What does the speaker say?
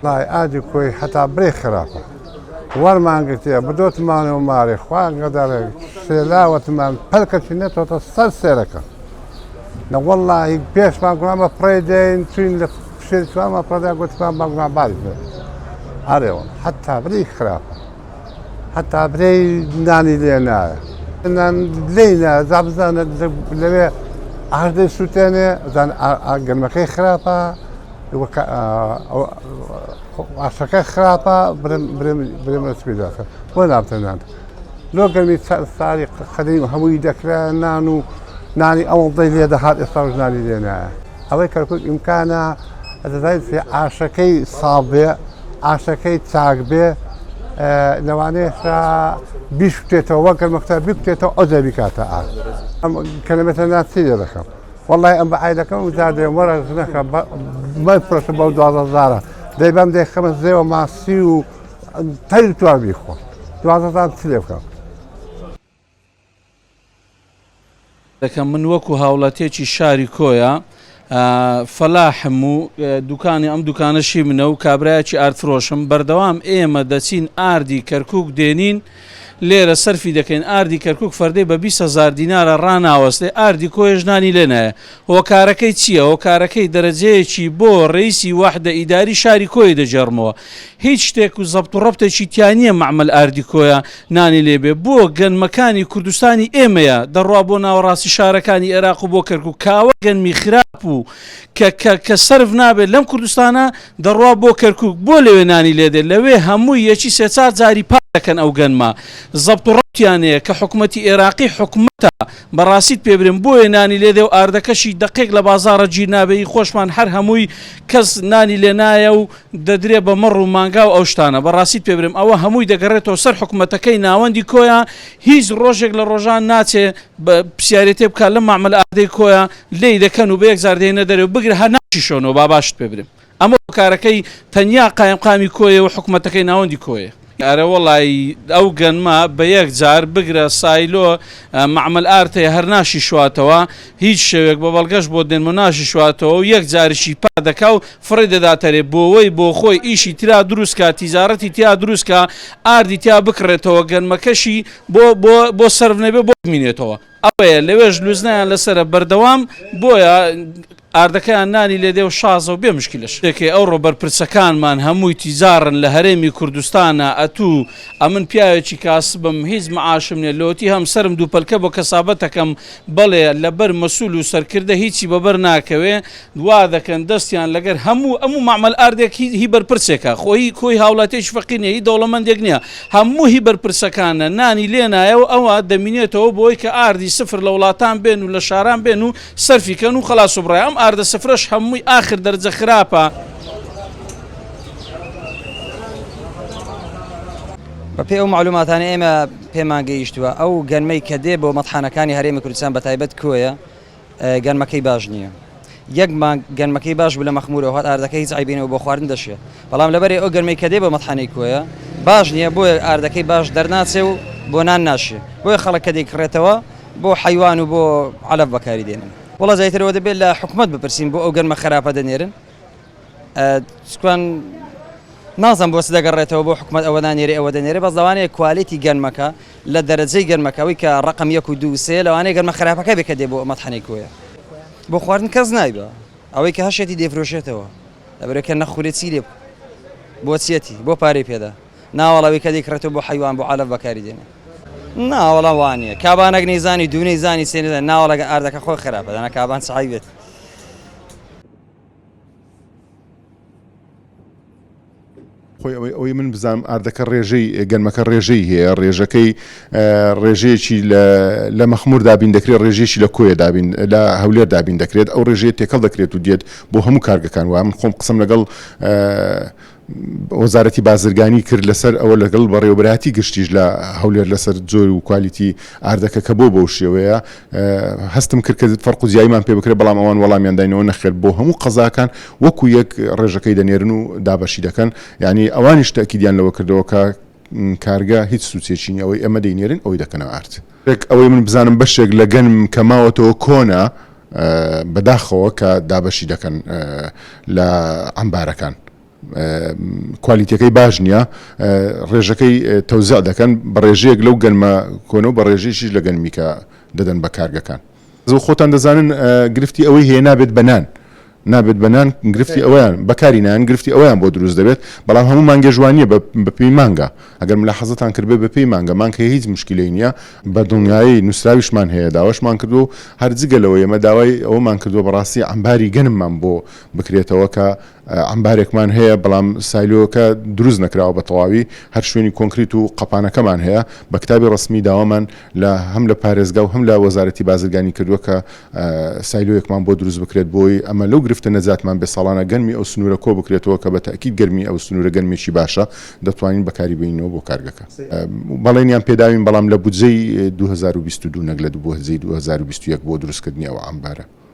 والله ئاجی کۆی حتا برێ خراپە وەرمان گرتیە بدۆتمانەوە مارێ خوان گەدارێ سێلاوەتمان پەلکەچی نێتەوە سەر سێرەکە نەوەڵی پێشمان گوڵامە پڕێ دێن چین لە شێرچوانمە پڕدا گوتمان بەگوڵام باری بێت ئارێەوە حتا بری خراپە حتا برەی نانی لێ نایە لێنە زابزانە لەوێ ئاردەی سووتێنێ گەرمەکەی خراپە ئاشەکە خراپە برێمە سپیداکە بۆ نابتەنان لۆ گەرمی ساری خەدەی هەمووی دەکرا نان و نانی ئەوەڵدەی لێ دەهات ئێستا ژنانی لێ نایە ئەوەی کەرکک ئیمکانە دەزانیت ئاشەکەی ساڵ بێ ئاشەکەی چاک بێ لەوانەیەشا بیشتێتەوە وە گەرمەکتە بیکتێتەوە ئەو دەبیکاتە ئار ئەم کەلمەتە ناچی لێ دەکەم وەڵی ئەم بەعیدەکەم وجادێ وەرە ژنەکە پرۆشە بەو 12,000 دەیبەم دەیخەمە زێوە ماسی و تەیر توار بیخۆ 12,000 چ لێ بکەم دەکەم من وەکو هاوڵاتێکی شاری کۆیە فەلاحم و دوکانی ئەم دوکانەشی منە و کابرایەکی ئارفرۆشم بەردەوام ئێمە دەچین ئاردی کەرکک دێنین لێرە سەرفی دەکەین ئاردی کەرکک فەردەی بە 20,000 دینارە ڕناوەستێ ئاردی کۆی ژنانی لێ نایە هۆکارەکەی چییە؟ هۆکارەکەی دەرەجەیەکی بۆ ڕئیسی وەحدە ئیداری شاری کۆی دەجێڕمەوە هیچ شتێک و زەبط و ڕەبتێکی تیانە مەعمەل ئاردی کۆیە نانی لێبێ بۆ گەنمەکانی کوردستانی ئێمەیە دەڕوا بۆ ناوەڕاستی شارەکانی عێراق و بۆ کەرکک کاوە گەنمی خراپ و کە سەرف نابێت لەم کوردستانە دەڕوا بۆ کەرکک بۆ لەوێ نانی لێدێت لەوێ هەمووی یەکی سێ جاری پا دەکەن ئەو گەنمە زەبط و ڕەبتیانەیە کە حکوومەتی عێراقی حکوومەتە بەڕاستیت پێبرێن بۆیە نانی لێدێ و ئاردەکەشی دقیق لە بازاڕە گیر نابێی خۆشمان هەر هەمووی کەس نانی لێ نایە و دەدرێ بە مەڕ و مانگا و ئەو شتانە بەڕاستیت پێبرێم ئەوە هەمووی دەگەڕێتەوە سەر حکوومەتەکەی ناوەندی کۆیە هیچ ڕۆژێک لە ڕۆژان ناچێ پرسیارەتێ بکات لە مەعمەل ئاردەی کۆیە لێی دەکەن و بە یەکجار دێنە دەرێ و بگرە هەر ناشی شۆنەوە با باشت پێبرێم ئەمە کارەکەی تەنیا قایمقامی کۆیە و حکوومەتەکەی ناوەندی کۆیە ئەرە وەڵی ئەو گەنمە بە یەک جار بگرە سایلۆ مەعمەل ئارتەیە هەر ناشی شواتەوە هیچ شەوێک بە بەڵگەشت بۆ دێنمە ناشی شواتەوە و یەک جاریشی پا دەکا و فڕێ دەداتەرێ بۆەوەی بۆ خۆی ئیشی ترا دروستکە تیزارەتی تیا دروستکە ئاردی تیا بکڕێتەوە گەنمەکەشی بۆ سەرف نەبێ بۆ بمینێتەوە ئەوەیە لەوێژ لوزنیان لەسرە بەردەوام بۆیە ئاردەکەیان نانی لێدێ و شازە و بێ مشکلش دەکەی ئەو ڕۆبەرپرسەکانمان هەمووی تیزارن لە هەرێمی کوردستانە ئەتوو ئەمن پیاوێکی کاسبم هیچ مەعاشم نێ لۆتی هەم سرم دووپەلکە بۆ کەسابەتەکەم بەڵێ لەبەر مەسوول و سەرکردە هیچی بەبەر ناکەوێ دوا دەکەن دەستیان لەگەر هەموو مەعمەل ئاردێک هی بەرپرسێکە خۆی کۆی هاوڵاتێکی فەقیرنیە هی دەوڵەمەندێک نییە هەموو هی بەرپرسەکانە نانی لێ نایە و ئەوە دەمینێتەوە بۆی کە ئاردی سفر لە وڵاتان بێن و لە شاران بێن و سەرفیکەن و خەلاص و بڕای ئەم ئاردە سفرەش هەمووی ئاخر دەرجە خراپە بەپێ ئەو معلوماتانە ئێمە پێمان گەیشتووە ئەو گەنمەی کە دێ بۆ مەتحانەکانی هەرێمی کوردستان بە تایبەت کۆیە گەنمەکەی باش نییە یەک گەنمەکەی باش بوو لە مەخمورەوە هات ئاردەکەی هیچ عیبینەوە بۆ خواردن دەشێ بەڵام لەبەرێ ئەو گەنمەی کە دێ بۆ مەتحانەی کۆیە باش نییە بۆیە ئاردەکەی باش دەرناچێ و بۆ نان ناشێ بۆیە خەڵک کە دەیکڕێتەوە بۆ حیوان و بۆ عەلەف بەکاری دێنن وڵا زایترەوە دەبێت لە حکومەت بپرسین بۆ ئەو گەنمە خراپە دەنێرن چکان نازم بۆ دەگەڕێتەوە بۆ حکومەت ئەوە نانێری ئەوە دەنێرێ بەس لەوانەیە کوالیتی گەنمەکە لە دەرەجەی گەنمەکەوەی کە ڕقم 1 و 2 و 3 لەوانەیە گەنمە خراپەکە بێکە دێ بۆ مەتحانەی کۆیە بۆ خواردن کەس نایبە ئەوەی کە هەشێتی دەیفرۆشێتەوە لەبەرەوەی کە نەخورێت چی لێ بۆ چیەتی بۆ پارەی پێدا ناوەڵەوەی کە دەیکڕێتەوە بۆ حیوان بۆ عەلەف بەکاری دێنێ ناوەڵە وانە کابانەك نەیزانی دوو نەیزانی سێ نەزانی ناوەڵە ئاردەکە خۆی خراپە دەنا کابان سعی بێت خۆی ئەوەی من بزانم ئاردەکە ڕێژەی گەنمەکە ڕێژەی هەیە ڕێژەکەی ڕێژەیەکی لە مەخمور دابین دەکرێت ڕێژێکی لە کۆیە دابین لە هەولێر دابین دەکرێت ئەو ڕێژەیە تێکەڵ دەکرێت و دێت بۆ هەموو کارگەکان وە من خۆم قسم لەگەڵ وەزارەتی بازرگانی کرد لەسەر ئەوە لەگەڵ بەڕێوەبەرهاتی گشتیش لە هەولێر لەسەر جۆر و کوالیتی ئاردەکە کە بۆ بەو شێوەیە هەستم کرد کە فەرق و زیاییمان پێ بکرێت بەڵام ئەوان وەڵامیان داینەوە نەخێت بۆ هەموو قەزاکان وەکو یەک ڕێژەکەی دەنێرن و دابەشی دەکەن یعنی ئەوانیش تەکیدیان لەوە کردەوە کە کارگا هیچ سوچێکی ئەوەی ئەمە دەینێرن ئەوەی دەکەنەوە ئارد ئەوەی من بزانم بەشێک لە گەنم کە ماوەتەوە کۆنا بەداخەوە کە دابەشی دەکەن لە ئەمبارەکان کوالیتەکەی باش نییە ڕێژەکەی تەوزع دەکەن بە ڕێژەیەک لەو گەنمە کۆنە و بە ڕێژەیەشیش لە گەنمیکە دەدەن بە کارگەکان زۆ خۆتان دەزانن گرفتی ئەوەی هەیە نابێت بەنان نابێت بەنان گرفتی ئەویان بەکاری نان گرفتی ئەویان بۆ دروست دەبێت بەڵام هەموو مانگە جوانیە بە پێی مانگە ئەگەر لە حەزتان کردبێت بە پێی مانگە مانکە هیچ مشکلەی نییە بە دڵنیایی نووسراویشمان هەیە داواشمان کردو هەر جگەلەوە ئێمە داوای ئەوەمان کردو بەڕاستی ئەمباری گەنممان بۆ بکرێتەوە کە ئەمبارێکمان هەیە بەڵام سایلۆکە دروست نەکراوە بە تەواوی هەر شوێنی کۆنکریت و قەپانەکەمان هەیە بە کتابی ڕسمی داوامان لە هەم لە پارێزگا و هەم لە وەزارەتی بازرگانی کردووە کە سایلۆیەکمان بۆ دروست بکرێت بۆی ئەمە لەو گرفتە نەجاتمان بێ ساڵانە گەنمی ئەو سنوورە کۆ بکرێتەوە کە بە تاکید گەرمی ئەو سنوورە گەنمێکی باشە دەتوانین بەکاری بینەوە بۆ کارگەکە بەڵێنیان پێداوین بەڵام لە بودجەی 2022 نەک لە بۆ هەزەی 2021 بۆ دروستکردنی ئەوە ئەمبارە